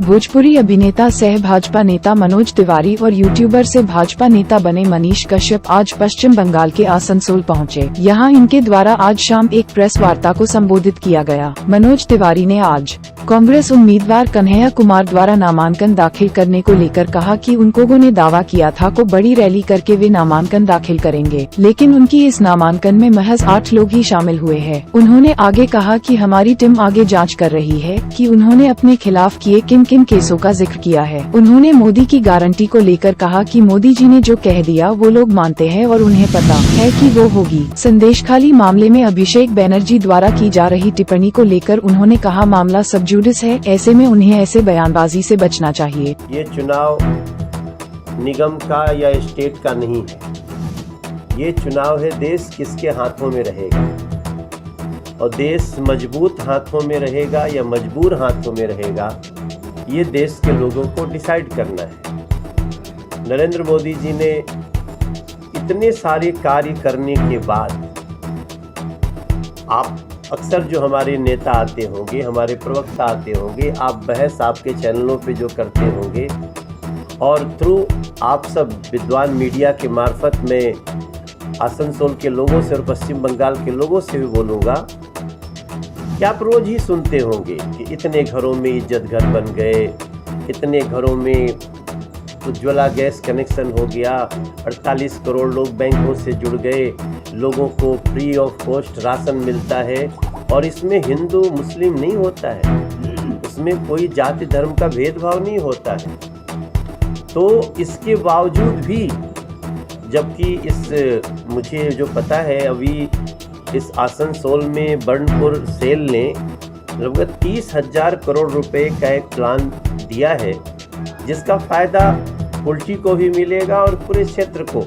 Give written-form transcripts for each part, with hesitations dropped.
भोजपुरी अभिनेता सह भाजपा नेता मनोज तिवारी और यूट्यूबर से भाजपा नेता बने मनीष कश्यप आज पश्चिम बंगाल के आसनसोल पहुंचे। यहां इनके द्वारा आज शाम एक प्रेस वार्ता को संबोधित किया गया। मनोज तिवारी ने आज कांग्रेस उम्मीदवार कन्हैया कुमार द्वारा नामांकन दाखिल करने को लेकर कहा कि उनको ने दावा किया था को बड़ी रैली करके वे नामांकन दाखिल करेंगे, लेकिन उनकी इस नामांकन में महज 8 लोग ही शामिल हुए हैं। उन्होंने आगे कहा कि हमारी टीम आगे जांच कर रही है कि उन्होंने अपने खिलाफ किए किन किन केसों का जिक्र किया है। उन्होंने मोदी की गारंटी को लेकर कहा कि मोदी जी ने जो कह दिया वो लोग मानते हैं और उन्हें पता है कि वो होगी। संदेशखाली मामले में अभिषेक बैनर्जी द्वारा की जा रही टिप्पणी को लेकर उन्होंने कहा मामला सब जुडिस है, ऐसे में उन्हें ऐसे बयानबाजी से बचना चाहिए। ये चुनाव निगम का या स्टेट का नहीं है, ये चुनाव है देश किसके हाथों में रहेगा, और देश मजबूत हाथों में रहेगा या मजबूर हाथों में रहेगा, ये देश के लोगों को डिसाइड करना है। नरेंद्र मोदी जी ने इतने सारे कार्य करने के बाद, आप अक्सर जो हमारे नेता आते होंगे, हमारे प्रवक्ता आते होंगे, आप बहस आपके चैनलों पे जो करते होंगे और थ्रू आप सब विद्वान मीडिया के मार्फत में आसनसोल के लोगों से और पश्चिम बंगाल के लोगों से भी बोलूँगा कि आप रोज ही सुनते होंगे कि इतने घरों में इज्जत घर बन गए, इतने घरों में उज्ज्वला गैस कनेक्शन हो गया, 48 करोड़ लोग बैंकों से जुड़ गए, लोगों को फ्री ऑफ कॉस्ट राशन मिलता है और इसमें हिंदू मुस्लिम नहीं होता है, उसमें कोई जाति धर्म का भेदभाव नहीं होता है। तो इसके बावजूद भी, जबकि मुझे जो पता है अभी इस आसनसोल में बर्नपुर सेल ने लगभग 30,000 करोड़ रुपए का एक प्लान दिया है, जिसका फायदा पुलटी को भी मिलेगा और पूरे क्षेत्र को।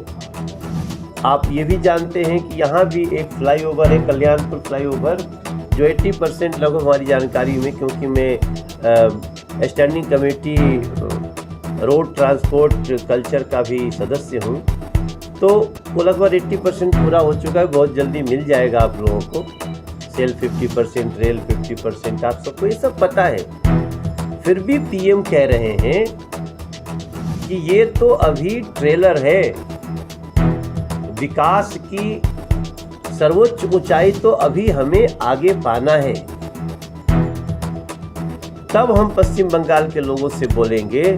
आप ये भी जानते हैं कि यहाँ भी एक फ्लाईओवर है, कल्याणपुर फ्लाईओवर, जो 80% लगभग हमारी जानकारी में, क्योंकि मैं standing committee road transport culture का भी सदस्य हूँ, तो वो लगभग 80% पूरा हो चुका है। बहुत जल्दी मिल जाएगा आप लोगों को। सेल 50%, रेल 50%, आप सबको ये सब पता है। फिर भी पीएम कह रहे हैं कि ये तो अभी ट्रेलर है, विकास की सर्वोच्च ऊंचाई तो अभी हमें आगे पाना है, तब हम पश्चिम बंगाल के लोगों से बोलेंगे।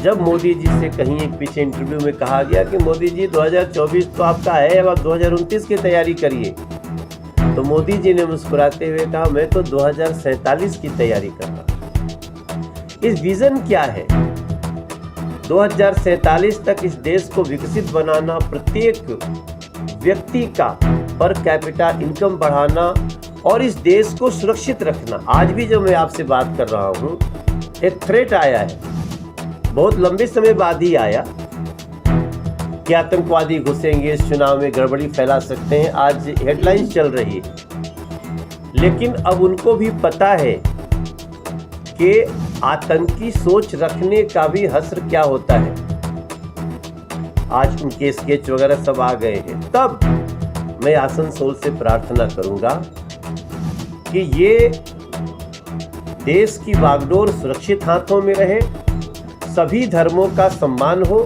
जब मोदी जी से कहीं एक पीछे इंटरव्यू में कहा गया कि मोदी जी 2024 तो आपका है, अब आप 2029 की तैयारी करिए, तो मोदी जी ने मुस्कुराते हुए कहा मैं तो 2047 की तैयारी कर रहा हूं। इस विजन क्या है? 2047 तक इस देश को विकसित बनाना, प्रत्येक व्यक्ति का पर कैपिटा इनकम बढ़ाना और इस देश को सुरक्षित रखना। आज भी जो मैं आपसे बात कर रहा हूं, एक थ्रेट आया है, बहुत लंबे समय बाद ही आया, कि आतंकवादी घुसेंगे इस चुनाव में, गड़बड़ी फैला सकते हैं। आज हेडलाइंस चल रही है, लेकिन अब उनको भी पता है कि आतंकी सोच रखने का भी हश्र क्या होता है। आज उनके स्केच वगैरह सब आ गए हैं। तब मैं आसनसोल से प्रार्थना करूंगा कि ये देश की बागडोर सुरक्षित हाथों में रहे, सभी धर्मों का सम्मान हो,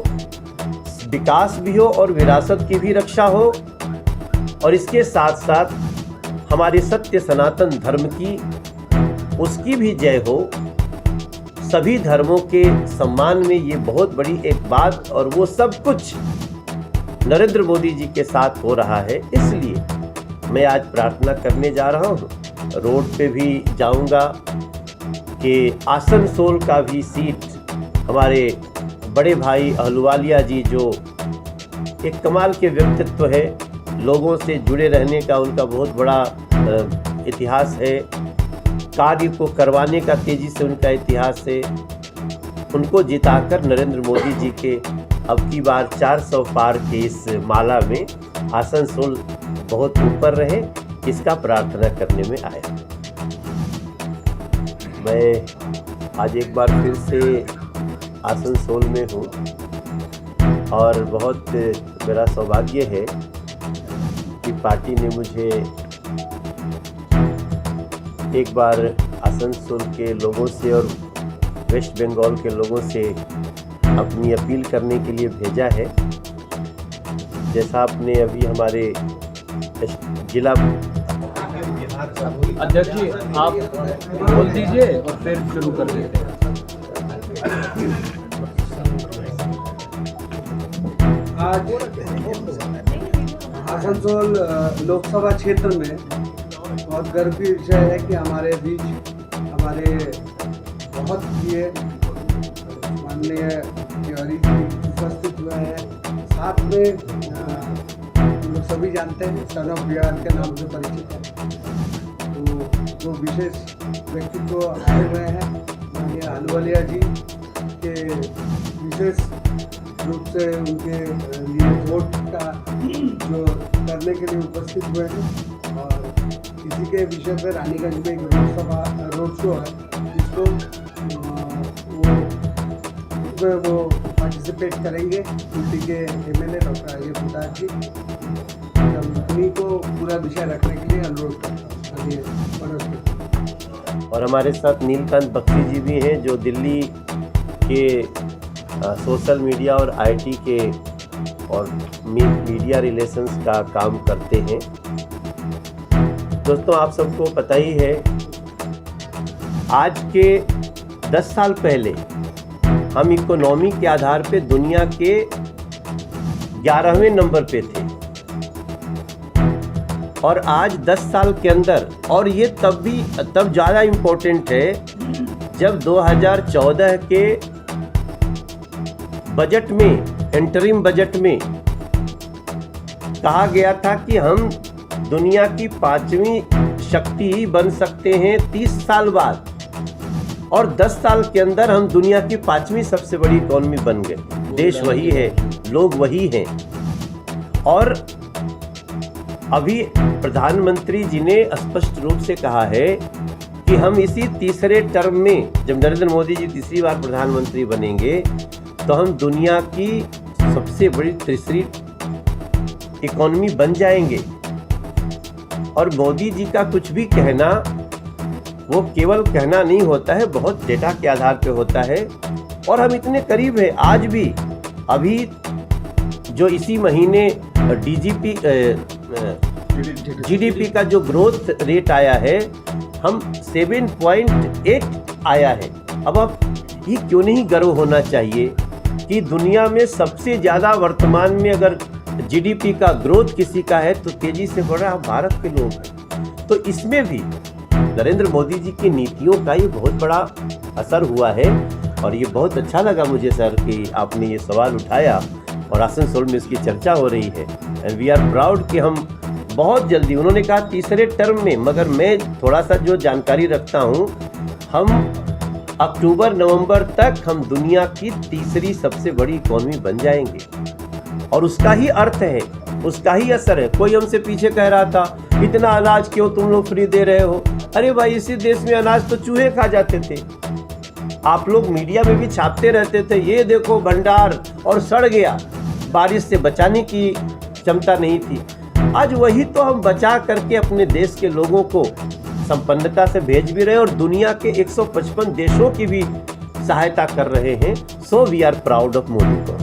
विकास भी हो और विरासत की भी रक्षा हो, और इसके साथ साथ हमारे सत्य सनातन धर्म की, उसकी भी जय हो। सभी धर्मों के सम्मान में ये बहुत बड़ी एक बात, और वो सब कुछ नरेंद्र मोदी जी के साथ हो रहा है। इसलिए मैं आज प्रार्थना करने जा रहा हूँ, रोड पे भी जाऊँगा कि आसनसोल का भी सीट हमारे बड़े भाई अहलुवालिया जी, जो एक कमाल के व्यक्तित्व है, लोगों से जुड़े रहने का उनका बहुत बड़ा इतिहास है, कार्य को करवाने का तेजी से उनका इतिहास है, उनको जिताकर नरेंद्र मोदी जी के अब की बार 400 पार के इस माला में आसनसोल बहुत ऊपर रहे, इसका प्रार्थना करने में आया। मैं आज एक बार फिर से आसनसोल में हूँ और बहुत मेरा सौभाग्य है कि पार्टी ने मुझे एक बार आसनसोल के लोगों से और वेस्ट बंगाल के लोगों से अपनी अपील करने के लिए भेजा है। जैसा आपने अभी हमारे जिला अध्यक्ष जी आप बोल दीजिए और फिर शुरू कर देते हैं। आज आसनसोल लोकसभा क्षेत्र में बहुत गर्व की विषय है कि हमारे बीच हमारे बहुत प्रिय माननीय तिवारी जी उपस्थित हुए हैं। साथ में हम लोग सभी जानते हैं सन ऑफ बिहार के नाम से परिचित है। तो जो विशेष व्यक्तित्व आए हुए हैं माननीय अहलुवालिया जी के विशेष रूप से उनके लिए वोट का जो करने के लिए उपस्थित हुए हैं। और इसी के विषय पर रानीगंज में एक रोड शो है जिसको वो पार्टिसिपेट करेंगे। कुल्टी के एमएलए डॉक्टर अजय प्रताप जी, उन्हीं को पूरा विषय रखने के लिए अनुरोध करता हूँ। और हमारे साथ नीलकांत बख्शी जी भी हैं जो दिल्ली के सोशल मीडिया और आईटी के और मीडिया रिलेशंस का काम करते हैं। दोस्तों आप सबको पता ही है आज के 10 साल पहले हम इकोनॉमी के आधार पे दुनिया के 11वें नंबर पे थे और आज 10 साल के अंदर, और ये तब ज़्यादा इम्पोर्टेंट है जब 2014 के बजट में, इंटरिम बजट में कहा गया था कि हम दुनिया की 5वीं शक्ति बन सकते हैं 30 साल बाद, और 10 साल के अंदर हम दुनिया की 5वीं सबसे बड़ी इकोनॉमी बन गए। देश वही है, लोग वही हैं। और अभी प्रधानमंत्री जी ने स्पष्ट रूप से कहा है कि हम इसी तीसरे टर्म में, जब नरेंद्र मोदी जी तीसरी बार प्रधानमंत्री बनेंगे, तो हम दुनिया की सबसे बड़ी तीसरी इकोनॉमी बन जाएंगे। और मोदी जी का कुछ भी कहना वो केवल कहना नहीं होता है, बहुत डेटा के आधार पे होता है। और हम इतने करीब हैं आज भी। अभी जो इसी महीने जीडीपी का जो ग्रोथ रेट आया है, हम 7.8 आया है। अब आप ये क्यों नहीं गर्व होना चाहिए कि दुनिया में सबसे ज़्यादा वर्तमान में अगर जीडीपी का ग्रोथ किसी का है तो तेजी से बढ़ रहा भारत के लोग हैं। तो इसमें भी नरेंद्र मोदी जी की नीतियों का ये बहुत बड़ा असर हुआ है। और ये बहुत अच्छा लगा मुझे सर कि आपने ये सवाल उठाया और आसनसोल में इसकी चर्चा हो रही है। एंड वी आर प्राउड कि हम बहुत जल्दी, उन्होंने कहा तीसरे टर्म में, मगर मैं थोड़ा सा जो जानकारी रखता हूँ, हम अक्टूबर नवंबर तक हम दुनिया की तीसरी सबसे बड़ी इकोनॉमी बन जाएंगे। और उसका ही अर्थ है, उसका ही असर है। कोई हमसे पीछे कह रहा था इतना अनाज क्यों तुम लोग फ्री दे रहे हो। अरे भाई, इसी देश में अनाज तो चूहे खा जाते थे। आप लोग मीडिया में भी छापते रहते थे, ये देखो भंडार और सड़ गया, बारिश से बचाने की क्षमता नहीं थी। आज वही तो हम बचा करके अपने देश के लोगों को संपन्नता से भेज भी रहे और दुनिया के 155 देशों की भी सहायता कर रहे हैं। So we are proud of Modi को।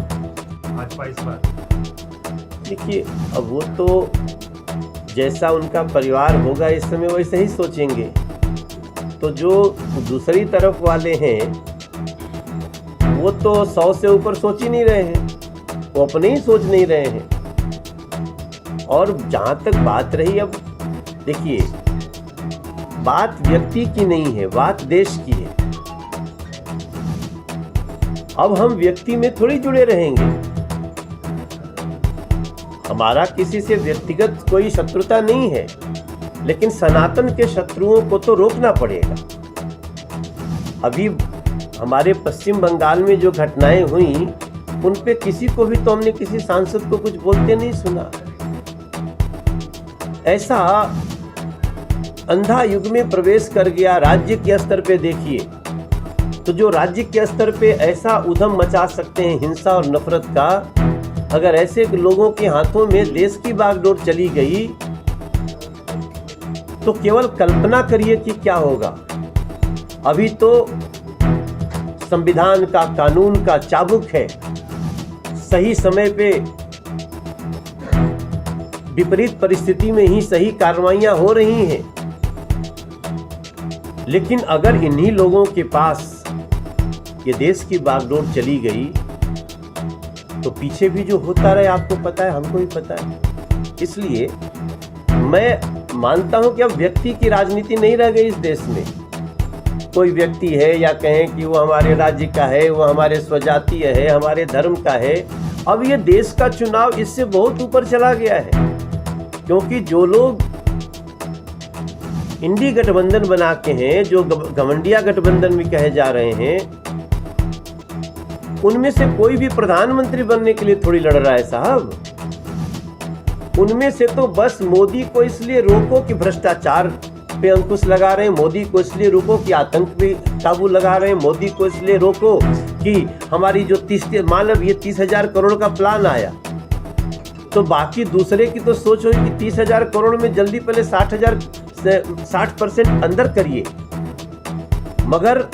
देखिए, अब वो तो जैसा उनका परिवार होगा इस समय वैसे ही सोचेंगे। तो जो दूसरी तरफ वाले हैं वो तो 100 से ऊपर सोच ही नहीं रहे हैं, वो अपने ही सोच नहीं रहे हैं। और जहाँ तक बात रही, अब देखिए, बात व्यक्ति की नहीं है, बात देश की है। अब हम व्यक्ति में थोड़ी जुड़े रहेंगे। हमारा किसी से व्यक्तिगत कोई शत्रुता नहीं है, लेकिन सनातन के शत्रुओं को तो रोकना पड़ेगा। अभी हमारे पश्चिम बंगाल में जो घटनाएं हुई, उन पे किसी को भी तो हमने किसी सांसद को कुछ बोलते नहीं सुना। ऐसा अंधा युग में प्रवेश कर गया। राज्य के स्तर पे देखिए, तो जो राज्य के स्तर पे ऐसा उधम मचा सकते हैं हिंसा और नफरत का, अगर ऐसे लोगों के हाथों में देश की बागडोर चली गई तो केवल कल्पना करिए कि क्या होगा। अभी तो संविधान का, कानून का चाबुक है। सही समय पे विपरीत परिस्थिति में ही सही कार्रवाइयां हो रही हैं। लेकिन अगर इन्हीं लोगों के पास ये देश की बागडोर चली गई तो पीछे भी जो होता रहे आपको पता है, हमको भी पता है। इसलिए मैं मानता हूं कि अब व्यक्ति की राजनीति नहीं रह गई इस देश में। कोई व्यक्ति है या कहें कि वो हमारे राज्य का है, वो हमारे स्वजातीय है, हमारे धर्म का है। अब ये देश का चुनाव इससे बहुत ऊपर चला गया है, क्योंकि जो लोग इंडी गठबंधन बना के हैं, जो घमंडिया गठबंधन भी कहे जा रहे हैं, उनमें से कोई भी प्रधानमंत्री बनने के लिए थोड़ी लड़ रहा है साहब। उनमें से तो बस मोदी को इसलिए रोको कि भ्रष्टाचार पे अंकुश लगा रहे हैं, मोदी को इसलिए रोको कि आतंक पे काबू लगा रहे हैं, मोदी को इसलिए रोको कि हमारी जो 30,000 करोड़ का प्लान आया, तो बाकी दूसरे की तो सोच होगी कि 30,000 करोड़ में जल्दी पहले 60% अंदर करिए। मगर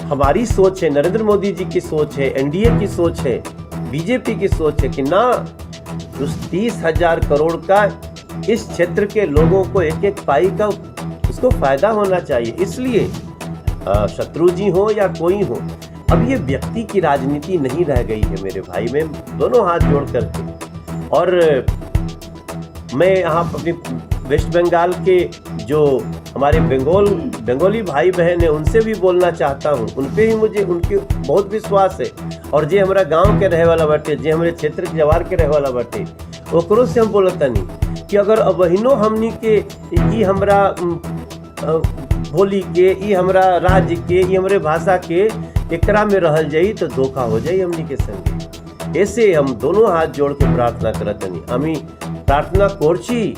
हमारी सोच है, नरेंद्र मोदी जी की सोच है, एनडीए की सोच है, बीजेपी की सोच है कि ना, उस 30,000 करोड़ का इस क्षेत्र के लोगों को एक एक पाई का उसको फायदा होना चाहिए। इसलिए शत्रु जी हो या कोई हो, अब ये व्यक्ति की राजनीति नहीं रह गई है मेरे भाई। मैं दोनों हाथ जोड़ करके, और मैं यहाँ अपनी वेस्ट बंगाल के जो हमारे बंगाली भाई बहन है उनसे भी बोलना चाहता हूँ। उन पे भी मुझे उनके बहुत विश्वास है, और जे हमारा गांव के रहे वाला बाटे, जे हमारे क्षेत्र के जवार के रहे वाला बाटे, ओकरो से हम बोलता नहीं कि अगर अबहिनो हमनी के ई हमरा बोली के, ई हमरा राज्य के, ई हमरे भाषा के एकरा में रहल जाई तो धोखा हो जाई हमनी के संगे। ऐसे हम दोनों हाथ जोड़ के प्रार्थना करतनी, हमी प्रार्थना कोरची।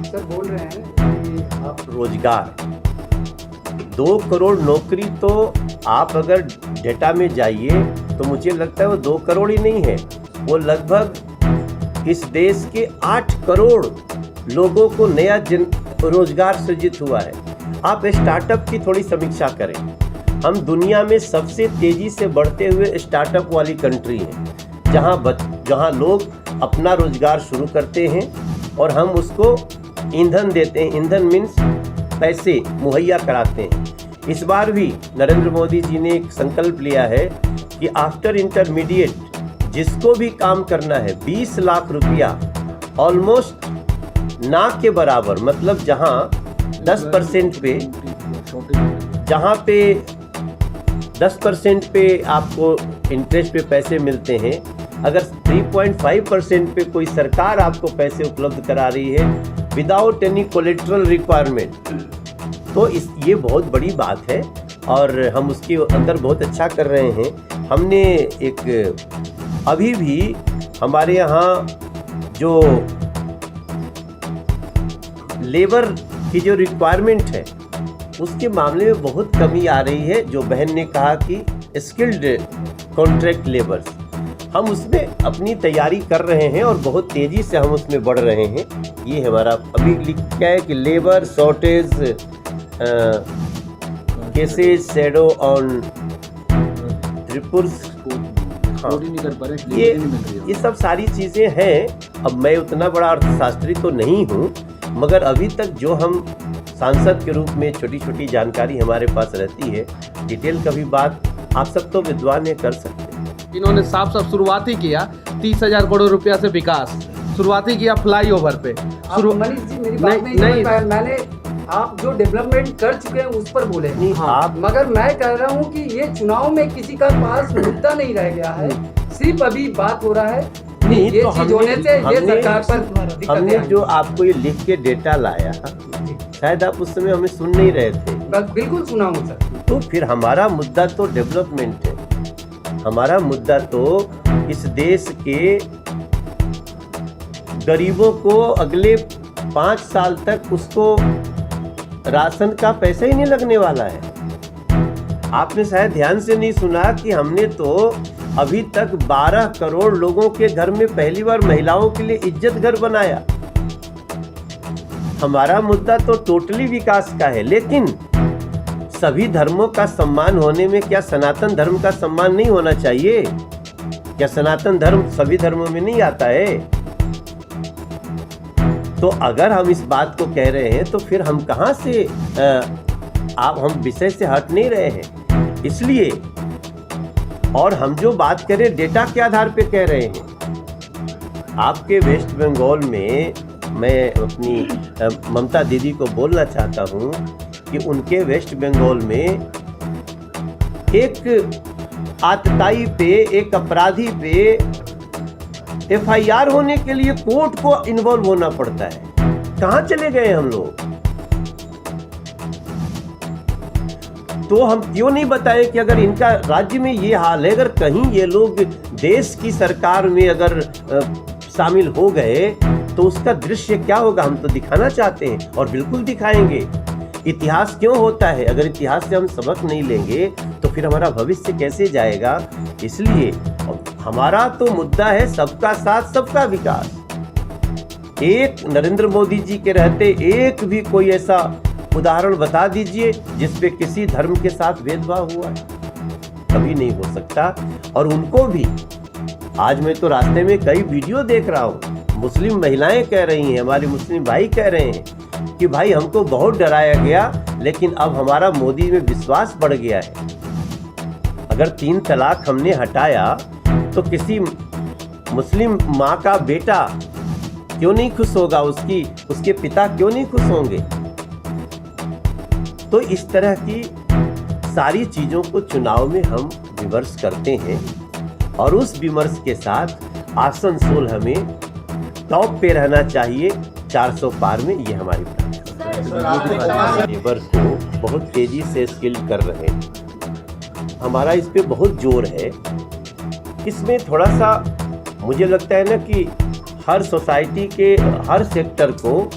सर बोल रहे हैं कि आप रोजगार 2 करोड़ नौकरी, तो आप अगर डेटा में जाइए तो मुझे लगता है वो 2 करोड़ ही नहीं है, वो लगभग इस देश के 8 करोड़ लोगों को नया रोजगार सृजित हुआ है। आप स्टार्टअप की थोड़ी समीक्षा करें। हम दुनिया में सबसे तेजी से बढ़ते हुए स्टार्टअप वाली कंट्री हैं, जहां लोग अपना रोजगार शुरू करते हैं और हम उसको ईंधन देते हैं। ईंधन मीन्स पैसे मुहैया कराते हैं। इस बार भी नरेंद्र मोदी जी ने एक संकल्प लिया है कि आफ्टर इंटरमीडिएट जिसको भी काम करना है 20 लाख रुपया, ऑलमोस्ट ना के बराबर, मतलब जहां 10% पे, जहां पे 10% पे आपको इंटरेस्ट पे पैसे मिलते हैं, अगर 3.5% पे कोई सरकार आपको पैसे उपलब्ध करा रही है विदाउट एनी कोलेटरल रिक्वायरमेंट, तो ये बहुत बड़ी बात है और हम उसके अंदर बहुत अच्छा कर रहे हैं। हमने अभी भी हमारे यहाँ जो लेबर की जो रिक्वायरमेंट है उसके मामले में बहुत कमी आ रही है। जो बहन ने कहा कि स्किल्ड कॉन्ट्रैक्ट लेबर्स, हम उसमें अपनी तैयारी कर रहे हैं और बहुत तेज़ी से हम उसमें बढ़ रहे हैं। ये हमारा अभी लिखा है कि labour shortage cases shadow on Tirupur's. हाँ, ये सब सारी चीज़ें हैं। अब मैं उतना बड़ा अर्थशास्त्री तो नहीं हूँ, मगर अभी तक जो हम सांसद के रूप में छोटी छोटी जानकारी हमारे पास रहती है, डिटेल का भी बात आप सब तो विद्वान है कर सकते हैं। इन्होंने साफ साफ शुरुआती किया 30,000 करोड़ रुपया से विकास शुरुआती किया फ्लाईओवर पे। मनीष जी मेरी बात नहीं पाया, मैंने आप जो डेवलपमेंट कर चुके हैं उस पर बोले नहीं, आप मगर मैं कह रहा हूँ कि ये चुनाव में किसी का पास मुद्दा नहीं रह गया है, सिर्फ अभी बात हो रहा है नहीं, ये तो चीज होने से ये सरकार पर हमने दिक्कतें जो आपको ये लिख के डेटा लाया, शायद आप उस समय हमें सुन नहीं रहे थे। बिल्कुल सुना हूँ सर। तो फिर हमारा मुद्दा तो डेवलपमेंट है, हमारा मुद्दा तो इस देश के गरीबों को अगले 5 साल तक उसको राशन का पैसा ही नहीं लगने वाला है। आपने शायद ध्यान से नहीं सुना कि हमने तो अभी तक 12 करोड़ लोगों के घर में पहली बार महिलाओं के लिए इज्जत घर बनाया। हमारा मुद्दा तो टोटली विकास का है, लेकिन सभी धर्मों का सम्मान होने में क्या सनातन धर्म का सम्मान नहीं होना चाहिए? क्या सनातन धर्म सभी धर्मों में नहीं आता है? तो अगर हम इस बात को कह रहे हैं तो फिर हम कहां से हम विषय से हट नहीं रहे हैं। इसलिए और हम जो बात करें डेटा के आधार पे कह रहे हैं। आपके वेस्ट बंगाल में मैं अपनी ममता दीदी को बोलना चाहता हूं कि उनके वेस्ट बंगाल में एक आतताई पे, एक अपराधी पे एफआईआर होने के लिए कोर्ट को इन्वॉल्व होना पड़ता है। कहां चले गए हम लोग? तो हम क्यों नहीं बताएं कि अगर इनका राज्य में ये हाल है, अगर कहीं ये लोग देश की सरकार में अगर शामिल हो गए तो उसका दृश्य क्या होगा? हम तो दिखाना चाहते हैं और बिल्कुल दिखाएंगे। इतिहास क्यों होता है? अगर इतिहास से हम सबक नहीं लेंगे तो फिर हमारा भविष्य कैसे जाएगा? इसलिए हमारा तो मुद्दा है सबका साथ सबका विकास। एक नरेंद्र मोदी जी के रहते एक भी कोई ऐसा उदाहरण बता दीजिए जिसपे किसी धर्म के साथ भेदभाव हुआ? कभी नहीं हो सकता। और उनको भी आज मैं तो रास्ते में कई वीडियो देख रहा हूँ, मुस्लिम महिलाएं कह रही हैं, हमारे मुस्लिम भाई कह रहे हैं कि भाई हमको बहुत डराया गया लेकिन अब हमारा मोदी में विश्वास बढ़ गया है। अगर 3 तलाक हमने हटाया तो किसी मुस्लिम माँ का बेटा क्यों नहीं खुश होगा? उसके पिता क्यों नहीं खुश होंगे? तो इस तरह की सारी चीजों को चुनाव में हम विमर्श करते हैं और उस विमर्श के साथ आसनसोल हमें टॉप पे रहना चाहिए 400 पार में। ये हमारी लेबर को बहुत तेजी से स्किल कर रहे हैं। हमारा इस पे बहुत जोर है। इसमें थोड़ा सा मुझे लगता है ना कि हर सोसाइटी के हर सेक्टर को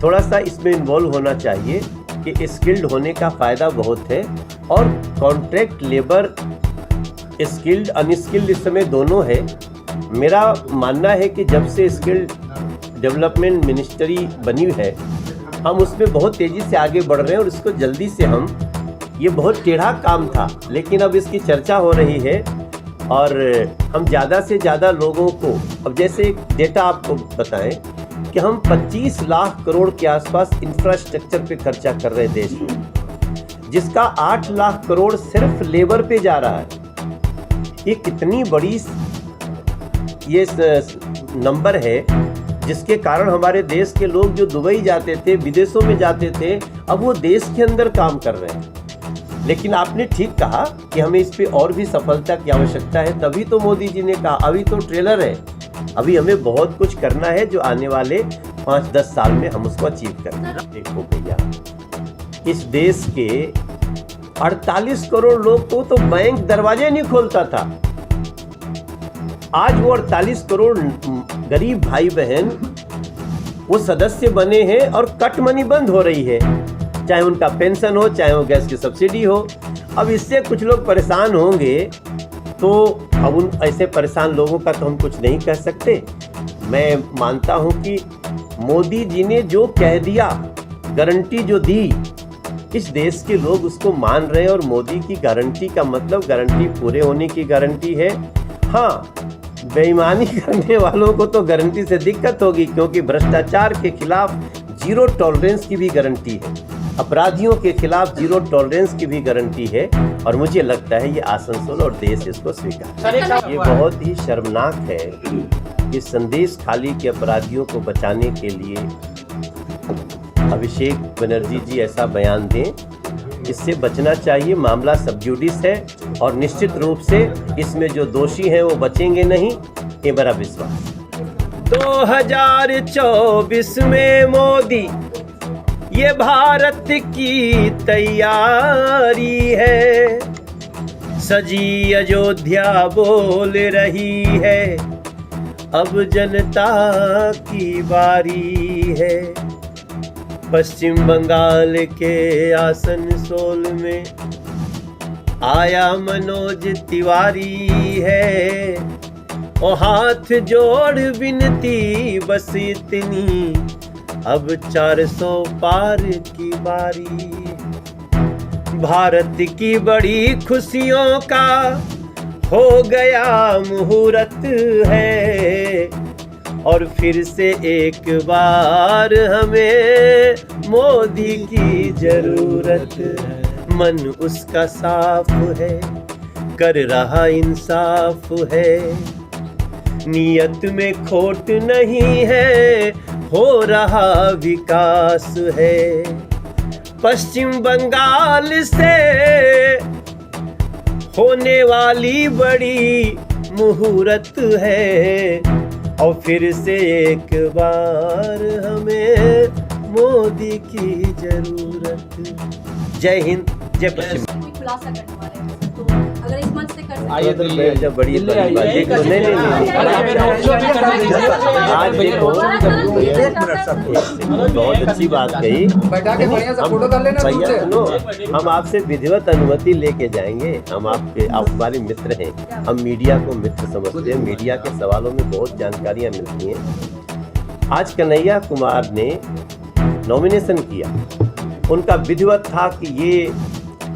थोड़ा सा इसमें इन्वॉल्व होना चाहिए कि स्किल्ड होने का फ़ायदा बहुत है। और कॉन्ट्रैक्ट लेबर स्किल्ड अनस्किल्ड इस समय दोनों है। मेरा मानना है कि जब से स्किल्ड डेवलपमेंट मिनिस्ट्री बनी है हम उसमें बहुत तेज़ी से आगे बढ़ रहे हैं और इसको जल्दी से हम, ये बहुत टेढ़ा काम था लेकिन अब इसकी चर्चा हो रही है और हम ज़्यादा से ज़्यादा लोगों को, अब जैसे एक डेटा आपको बताएं कि हम 25 लाख करोड़ के आसपास इंफ्रास्ट्रक्चर पे खर्चा कर रहे हैं देश में, जिसका 8 लाख करोड़ सिर्फ लेबर पे जा रहा है। ये कितनी बड़ी ये नंबर है जिसके कारण हमारे देश के लोग जो दुबई जाते थे, विदेशों में जाते थे, अब वो देश के अंदर काम कर रहे हैं। लेकिन आपने ठीक कहा कि हमें इस पे और भी सफलता की आवश्यकता है। तभी तो मोदी जी ने कहा अभी तो ट्रेलर है, अभी हमें बहुत कुछ करना है जो आने वाले 5-10 साल में हम उसको अचीव करेंगे। देखो भैया, इस देश के 48 करोड़ लोग को तो बैंक दरवाजे नहीं खोलता था। आज वो 48 करोड़ गरीब भाई बहन वो सदस्य बने हैं और कट मनी बंद हो रही है, चाहे उनका पेंशन हो, चाहे वो गैस की सब्सिडी हो। अब इससे कुछ लोग परेशान होंगे तो अब उन ऐसे परेशान लोगों का तो हम कुछ नहीं कह सकते। मैं मानता हूं कि मोदी जी ने जो कह दिया, गारंटी जो दी, इस देश के लोग उसको मान रहे हैं और मोदी की गारंटी का मतलब गारंटी पूरे होने की गारंटी है। हाँ, बेईमानी करने वालों को तो गारंटी से दिक्कत होगी क्योंकि भ्रष्टाचार के खिलाफ जीरो टॉलरेंस की भी गारंटी है, अपराधियों के खिलाफ जीरो टॉलरेंस की भी गारंटी है। और मुझे लगता है ये आसनसोल और देश इसको स्वीकार। ये बहुत ही शर्मनाक है कि संदेश खाली के अपराधियों को बचाने के लिए अभिषेक बनर्जी जी ऐसा बयान दें। इससे बचना चाहिए। मामला सब जुडिस है और निश्चित रूप से इसमें जो दोषी हैं वो बचेंगे नहीं, ये बड़ा विश्वास। 2024 में मोदी ये भारत की तैयारी है, सजी अयोध्या बोल रही है, अब जनता की बारी है। पश्चिम बंगाल के आसनसोल में आया मनोज तिवारी है, ओ हाथ जोड़ विनती बस इतनी, अब 400 पार की बारी। भारत की बड़ी खुशियों का हो गया मुहूर्त है, और फिर से एक बार हमें मोदी की जरूरत है। मन उसका साफ है, कर रहा इंसाफ है, नियत में खोट नहीं है, हो रहा विकास है। पश्चिम बंगाल से होने वाली बड़ी मुहूर्त है, और फिर से एक बार हमें मोदी की जरूरत। जय हिंद, जय पश्चिम। कोई खुलासा करने वाले हैं तो अगर इस मंच से कर सकते आइए हैं। दिल्ली जब बड़ी बात नहीं आज देखो बहुत अच्छी बात कही। बैठा के बढ़िया सा फोटो कर लेना दूर भैया से। सुनो, हम आपसे विधिवत अनुमति लेके जाएंगे। हम आप हमारे मित्र हैं, हम मीडिया को मित्र समझते हैं। मीडिया के सवालों में बहुत जानकारियां मिलती हैं। आज कन्हैया कुमार ने नॉमिनेशन किया, उनका विधिवत था कि ये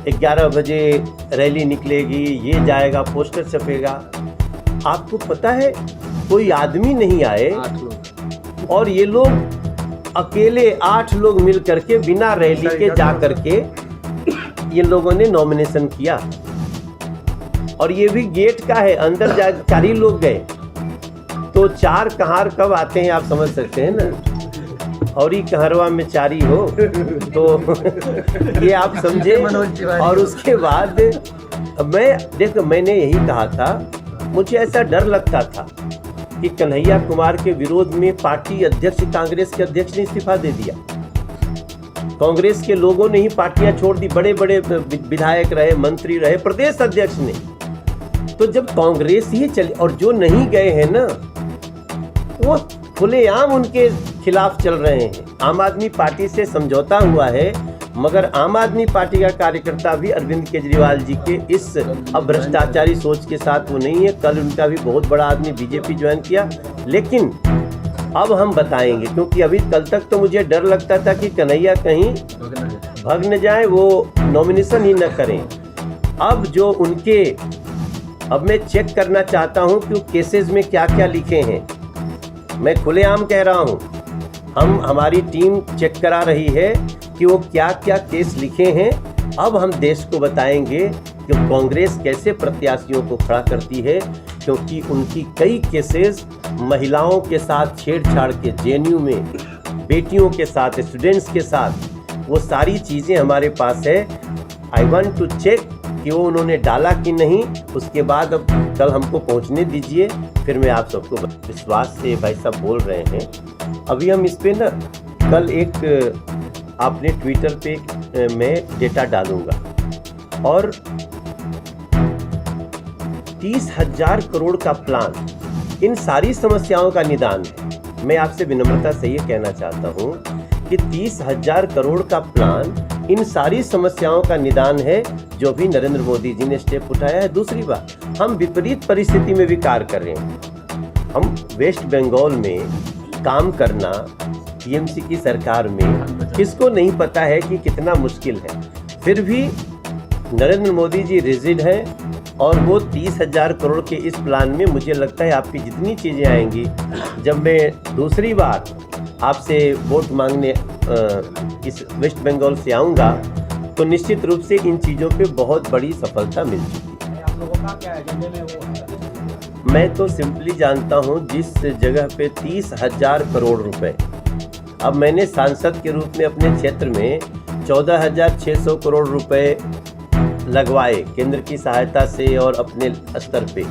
11 बजे रैली निकलेगी, ये जाएगा, पोस्टर छपेगा। आपको पता है कोई आदमी नहीं आए, 8 लोग। और ये लोग अकेले 8 लोग मिल करके बिना रैली के जा करके ये लोगों ने नॉमिनेशन किया। और ये भी गेट का है, अंदर जा 4 ही लोग गए, तो 4 कहार कब आते हैं आप समझ सकते हैं ना। और ही कहरवा में 4 ही हो तो ये आप समझे। और उसके बाद मैंने यही कहा था, मुझे ऐसा डर लगता था कि कन्हैया कुमार के विरोध में पार्टी अध्यक्ष, कांग्रेस के अध्यक्ष ने इस्तीफा दे दिया। कांग्रेस के लोगों ने ही पार्टियां छोड़ दी, बड़े बड़े विधायक रहे, मंत्री रहे, प्रदेश अध्यक्ष ने। तो जब कांग्रेस ही चली, और जो नहीं गए हैं ना वो खुलेआम उनके खिलाफ चल रहे हैं। आम आदमी पार्टी से समझौता हुआ है, मगर आम आदमी पार्टी का कार्यकर्ता भी अरविंद केजरीवाल जी के इस अब भ्रष्टाचारी सोच के साथ वो नहीं है। कल उनका भी बहुत बड़ा आदमी बीजेपी ज्वाइन किया, लेकिन अब हम बताएंगे, क्योंकि अभी कल तक तो मुझे डर लगता था कि कन्हैया कहीं भग न जाए, वो नॉमिनेशन ही न करें। अब जो उनके, अब मैं चेक करना चाहता हूं कि केसेस में क्या क्या लिखे हैं। मैं खुलेआम कह रहा हूं, हमारी टीम चेक करा रही है कि वो क्या क्या केस लिखे हैं। अब हम देश को बताएंगे कि कांग्रेस कैसे प्रत्याशियों को खड़ा करती है, क्योंकि उनकी कई केसेस महिलाओं के साथ छेड़छाड़ के, जेएनयू में बेटियों के साथ, स्टूडेंट्स के साथ, वो सारी चीज़ें हमारे पास है। आई वांट टू चेक कि वो उन्होंने डाला कि नहीं। उसके बाद अब कल हमको पहुंचने दीजिए, फिर मैं आप सबको विश्वास से भाई साहब बोल रहे हैं। अभी हम इस पे ना कल एक आपने ट्विटर पे मैं डेटा डालूंगा, और 30,000 करोड़ का प्लान इन सारी समस्याओं का निदान है। मैं आपसे विनम्रता से ये कहना चाहता हूँ कि 30,000 करोड़ का प्लान इन सारी समस्याओं का निदान है, जो भी नरेंद्र मोदी जी ने स्टेप उठाया है। दूसरी बात, हम विपरीत परिस्थिति में भी कार्य कर रहे हैं। हम वेस्ट बंगाल में काम करना, टीएमसी की सरकार में, किसको नहीं पता है कि कितना मुश्किल है। फिर भी नरेंद्र मोदी जी रिजिड हैं, और वो 30,000 करोड़ के इस प्लान में मुझे लगता है आपकी जितनी चीज़ें आएंगी, जब मैं दूसरी बार आपसे वोट मांगने इस वेस्ट बंगाल से आऊँगा, तो निश्चित रूप से इन चीज़ों पे बहुत बड़ी सफलता मिल चुकी है। आप लोगों का क्या एजेंडे में वो है? मैं तो सिंपली जानता हूँ जिस जगह पे 30,000 करोड़ रुपए, अब मैंने सांसद के रूप में अपने क्षेत्र में 14,600 करोड़ रुपए लगवाए केंद्र की सहायता से और अपने स्तर पे।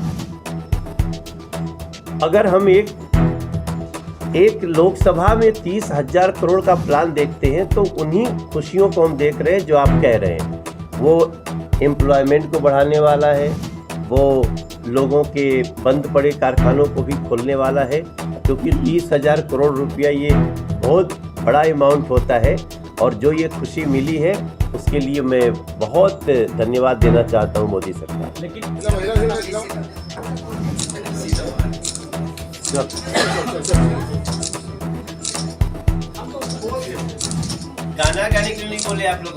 अगर हम एक लोकसभा में 30,000 करोड़ का प्लान देखते हैं, तो उन्हीं खुशियों को हम देख रहे हैं जो आप कह रहे हैं। वो एम्प्लॉयमेंट को बढ़ाने वाला है, वो लोगों के बंद पड़े कारखानों को भी खोलने वाला है, क्योंकि 30,000 करोड़ रुपया ये बहुत बड़ा अमाउंट होता है। और जो ये खुशी मिली है, उसके लिए मैं बहुत धन्यवाद देना चाहता हूँ मोदी सरकार। गाना गाने के लिए नहीं बोले आप लोग।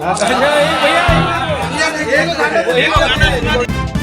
भैया